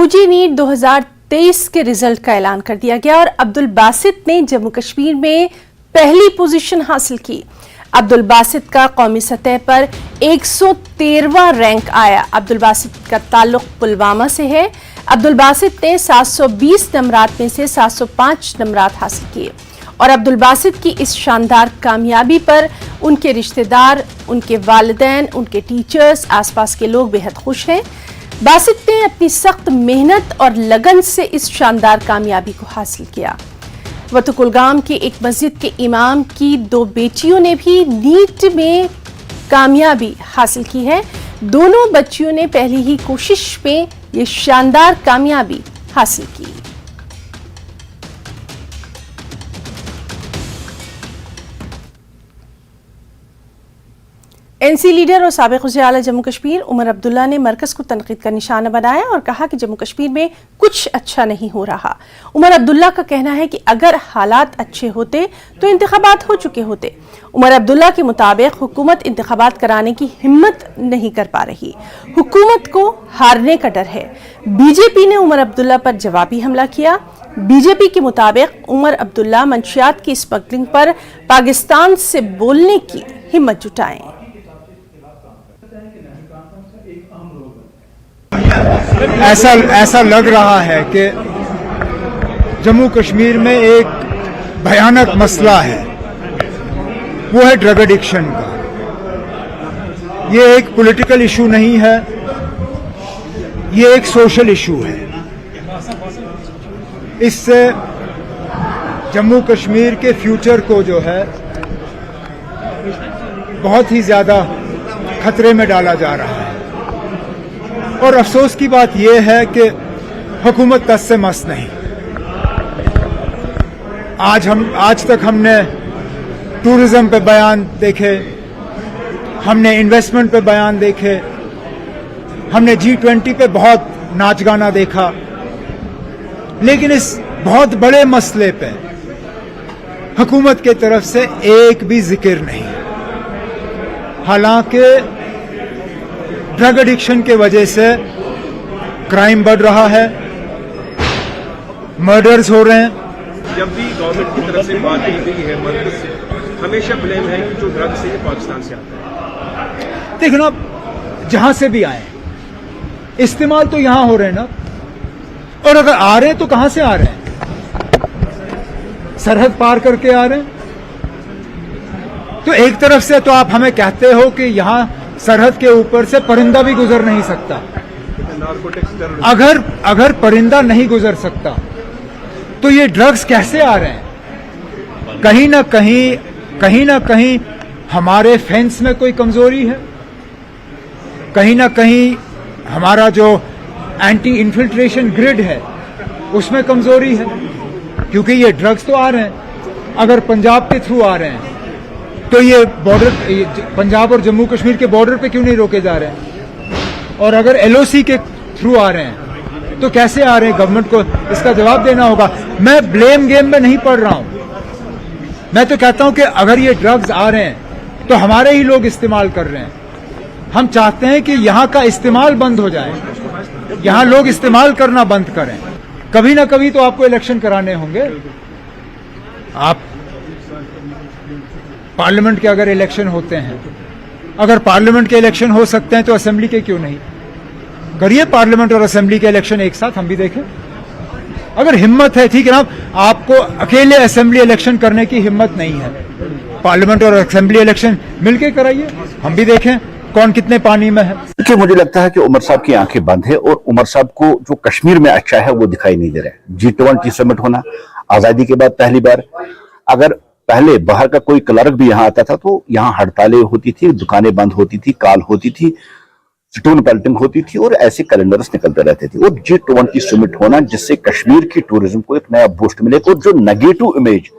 UG NEET 2023 के result का ऐलान कर दिया गया और अब्दुल बासित ने जम्मू कश्मीर में पहली पोजीशन हासिल की। अब्दुल बासित का कौमी सतह पर 113वां रैंक आया। अब्दुल बासित का ताल्लुक पुलवामा से है। अब्दुल बासित ने 720 नंबरात में से 705 नंबरात हासिल किए और अब्दुल बासित की इस शानदार कामयाबी पर उनके रिश्तेदार, उनके वालिदैन, उनके टीचर्स, आसपास के लोग बेहद खुश हैं। बासित ने अपनी सख्त मेहनत और लगन से इस शानदार कामयाबी को हासिल किया। वतु कुलगाम के एक मस्जिद के इमाम की 2 बेटियों ने भी नीट में कामयाबी हासिल की है। दोनों बच्चियों ने पहली ही कोशिश में ये शानदार कामयाबी हासिल की। एनसी लीडर और साबिक वज़ीर-ए-आला जम्मू कश्मीर उमर अब्दुल्ला ने मरकज़ को तनकीद का निशाना बनाया और कहा कि जम्मू कश्मीर में कुछ अच्छा नहीं हो रहा। उमर अब्दुल्ला का कहना है कि अगर हालात अच्छे होते तो इंतखाबात हो चुके होते। उमर अब्दुल्ला के मुताबिक हुकूमत इंतखाबात कराने की हिम्मत नहीं कर पा रही। हुकूमत को हारने का डर है। बीजेपी ने उमर अब्दुल्ला पर जवाबी हमला किया। बीजेपी के मुताबिक उमर अब्दुल्ला मंशियात की स्मगलिंग पर पाकिस्तान से बोलने की हिम्मत जुटाएं। ऐसा लग रहा है कि जम्मू कश्मीर में एक भयानक मसला है, वो है ड्रग एडिक्शन का। ये एक पॉलिटिकल इशू नहीं है, ये एक सोशल इशू है। इससे जम्मू कश्मीर के फ्यूचर को जो है बहुत ही ज्यादा खतरे में डाला जा रहा है। और अफसोस की बात यह है कि हुकूमत तस से मस नहीं। आज तक हमने टूरिज्म पे बयान देखे, हमने इन्वेस्टमेंट पे बयान देखे, हमने G20 पे बहुत नाच गाना देखा, लेकिन इस बहुत बड़े मसले पे हुकूमत की तरफ से एक भी जिक्र नहीं। हालांकि ड्रग एडिक्शन के वजह से क्राइम बढ़ रहा है, मर्डर्स हो रहे हैं। जब भी गवर्नमेंट की तरफ से बात की गई है, मर्कज से हमेशा ब्लेम है कि जो ड्रग से ये पाकिस्तान से आता है। देखो ना, जहां से भी आए इस्तेमाल तो यहां हो रहे हैं ना, और अगर आ रहे हैं तो कहां से आ रहे हैं? सरहद पार करके आ रहे हैं। तो एक तरफ से तो आप हमें कहते हो कि यहां सरहद के ऊपर से परिंदा भी गुजर नहीं सकता। अगर परिंदा नहीं गुजर सकता तो ये ड्रग्स कैसे आ रहे हैं? कहीं ना कहीं हमारे फेंस में कोई कमजोरी है, कहीं ना कहीं हमारा जो एंटी इन्फिल्ट्रेशन ग्रिड है उसमें कमजोरी है, क्योंकि ये ड्रग्स तो आ रहे हैं। अगर पंजाब के थ्रू आ रहे हैं तो ये बॉर्डर, पंजाब और जम्मू कश्मीर के बॉर्डर पे क्यों नहीं रोके जा रहे हैं? और अगर LOC के थ्रू आ रहे हैं तो कैसे आ रहे हैं? गवर्नमेंट को इसका जवाब देना होगा। मैं ब्लेम गेम में नहीं पड़ रहा हूं। मैं तो कहता हूं कि अगर ये ड्रग्स आ रहे हैं तो हमारे ही लोग इस्तेमाल कर रहे हैं। हम चाहते हैं कि यहां का इस्तेमाल बंद हो जाए, यहां लोग इस्तेमाल करना बंद करें। कभी ना कभी तो आपको इलेक्शन कराने होंगे। आप पार्लियामेंट के अगर इलेक्शन होते हैं, अगर पार्लियामेंट के इलेक्शन हो सकते हैं तो असेंबली के क्यों नहीं? करिए पार्लियामेंट और असेंबली के इलेक्शन एक साथ, हम भी देखें। अगर हिम्मत है, ठीक है ना, आपको अकेले असेंबली इलेक्शन करने की हिम्मत नहीं है, पार्लियामेंट और असेंबली इलेक्शन मिलकर कराइए, हम भी देखें कौन कितने पानी में है। क्योंकि मुझे लगता है कि उमर साहब की आंखें बंद है और उमर साहब को जो कश्मीर में अच्छा है वो दिखाई नहीं दे रहा है। G20 समिट होना आजादी के बाद पहली बार। अगर पहले बाहर का कोई क्लर्क भी यहाँ आता था तो यहाँ हड़तालें होती थी, दुकानें बंद होती थी, काल होती थी, स्टोन पेल्टिंग होती थी और ऐसे कैलेंडर्स निकलते रहते थे। और G20 समिट होना जिससे कश्मीर की टूरिज्म को एक नया बूस्ट मिले, और जो नेगेटिव इमेज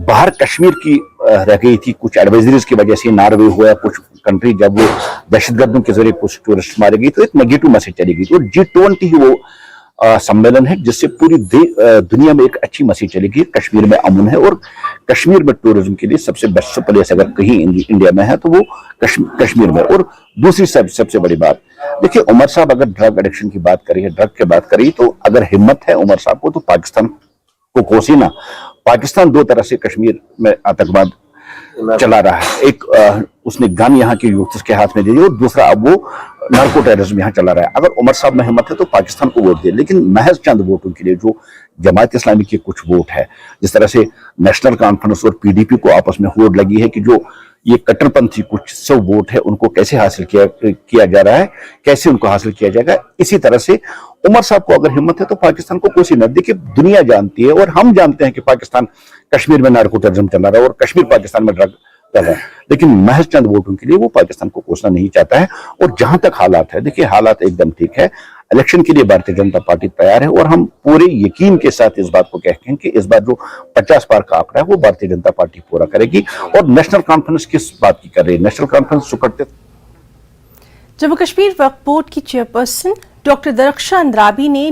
बाहर कश्मीर की रह गई थी कुछ एडवाइजरीज की वजह से, नॉर्वे हुआ, कुछ कंट्री जब वो दहशतगर्दों के जरिए कुछ टूरिस्ट मारे गई तो एक नेगेटिव मैसेज चली गई। तो G20 ही वो सम्मेलन है जिससे पूरी दुनिया में एक अच्छी मैसेज चलेगी। कश्मीर में अमन है और कश्मीर में टूरिज्म के लिए सबसे बेस्ट प्लेस अगर कहीं इंडिया में है तो वो कश्मीर में। और दूसरी सबसे बड़ी बात, देखिए उमर साहब अगर ड्रग एडिक्शन की बात करिए, ड्रग की बात करिए, तो अगर हिम्मत है उमर साहब को तो पाकिस्तान को कोसी ना। पाकिस्तान दो तरह से कश्मीर में आतंकवाद चला रहा है, एक उसने गन यहाँ के यूथ के हाथ में दे दी और दूसरा अब वो नार्को टेररिज्म यहाँ चला रहा है। अगर उमर साहब में हिम्मत है तो पाकिस्तान को वोट दे, लेकिन महज चंद वोटों के लिए जो जमात इस्लामी के कुछ वोट है, जिस तरह से नेशनल कॉन्फ्रेंस और पीडीपी को आपस में होड़ लगी है कि जो ये कट्टरपंथी कुछ 100 वोट है उनको कैसे हासिल किया जा रहा है, कैसे उनको हासिल किया जाएगा। इसी तरह से उमर साहब को अगर हिम्मत है तो पाकिस्तान को कोसी न। देखिए दुनिया जानती है और हम जानते हैं कि पाकिस्तान कश्मीर में नार्को टेररिज्म चला रहा है और कश्मीर पाकिस्तान में ड्रग चल रहा है, लेकिन महज चंद वोटों के लिए वो पाकिस्तान को कोसना नहीं चाहता है। और जहां तक हालात है, देखिए हालात एकदम ठीक है, इलेक्शन के लिए भारतीय जनता पार्टी तैयार है और हम पूरे यकीन के साथ इस बात को कहते हैं कि इस बार जो 50 पार का आंकड़ा है वो भारतीय जनता पार्टी पूरा करेगी। और नेशनल कॉन्फ्रेंस किस बात की कर रही है, नेशनल कॉन्फ्रेंस जो करते। जम्मू कश्मीर वक्फ बोर्ड की चेयरपर्सन डॉक्टर दरख्शां अंद्राबी ने